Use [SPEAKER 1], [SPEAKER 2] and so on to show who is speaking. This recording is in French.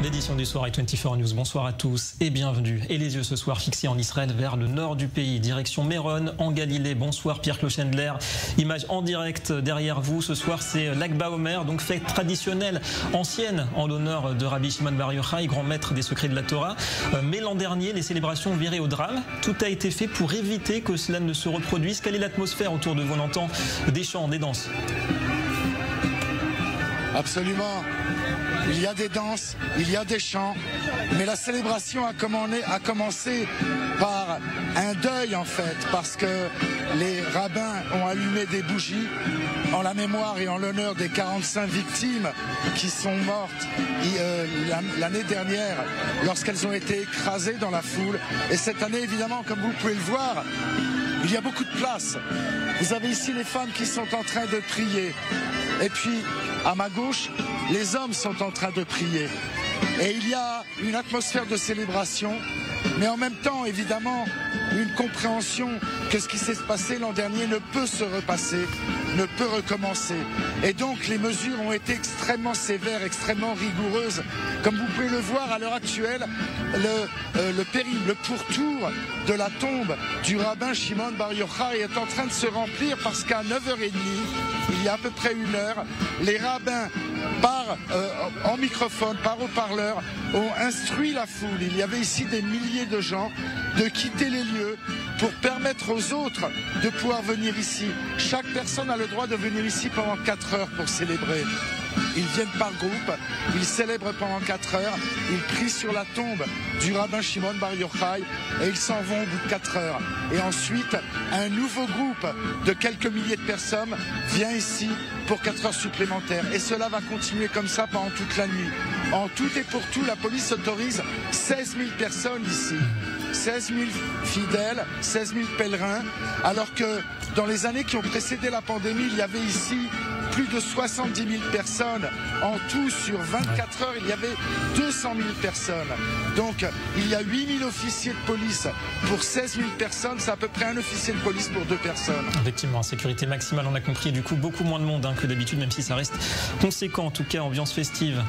[SPEAKER 1] L'édition du soir est 24 News. Bonsoir à tous et bienvenue. Et les yeux ce soir fixés en Israël vers le nord du pays, direction Méron, en Galilée. Bonsoir Pierre Clochendler. Image en direct derrière vous. Ce soir, c'est l'Akba Omer, donc fête traditionnelle ancienne en l'honneur de Rabbi Shimon Bar Yochai, grand maître des secrets de la Torah. Mais l'an dernier, les célébrations viraient au drame. Tout a été fait pour éviter que cela ne se reproduise. Quelle est l'atmosphère autour de vous? On entend des chants, des danses.
[SPEAKER 2] Absolument. Il y a des danses, il y a des chants, mais la célébration a commencé par un deuil en fait, parce que les rabbins ont allumé des bougies en la mémoire et en l'honneur des 45 victimes qui sont mortes l'année dernière lorsqu'elles ont été écrasées dans la foule. Et cette année, évidemment, comme vous pouvez le voir, il y a beaucoup de place. Vous avez ici les femmes qui sont en train de prier. Et puis, à ma gauche, les hommes sont en train de prier. Et il y a une atmosphère de célébration, mais en même temps, évidemment, une compréhension que ce qui s'est passé l'an dernier ne peut se repasser, ne peut recommencer. Et donc, les mesures ont été extrêmement sévères, extrêmement rigoureuses. Comme vous pouvez le voir à l'heure actuelle, le pourtour de la tombe du rabbin Shimon Bar Yochai est en train de se remplir parce qu'à 9h30, il y a à peu près une heure, les rabbins, en microphone, par haut-parleur, ont instruit la foule. Il y avait ici des milliers de gens de quitter les lieux pour permettre aux autres de pouvoir venir ici. Chaque personne a le droit de venir ici pendant 4 heures pour célébrer. Ils viennent par groupe, ils célèbrent pendant 4 heures, ils prient sur la tombe du rabbin Shimon Bar Yochai et ils s'en vont au bout de 4 heures. Et ensuite, un nouveau groupe de quelques milliers de personnes vient ici pour 4 heures supplémentaires. Et cela va continuer comme ça pendant toute la nuit. En tout et pour tout, la police autorise 16 000 personnes ici. 16 000 fidèles, 16 000 pèlerins, alors que dans les années qui ont précédé la pandémie, il y avait ici plus de 70 000 personnes. En tout, sur 24 heures, il y avait 200 000 personnes. Donc, il y a 8 000 officiers de police pour 16 000 personnes. C'est à peu près un officier de police pour 2 personnes.
[SPEAKER 1] Effectivement, sécurité maximale, on a compris. Du coup, beaucoup moins de monde que d'habitude, même si ça reste conséquent. En tout cas, ambiance festive.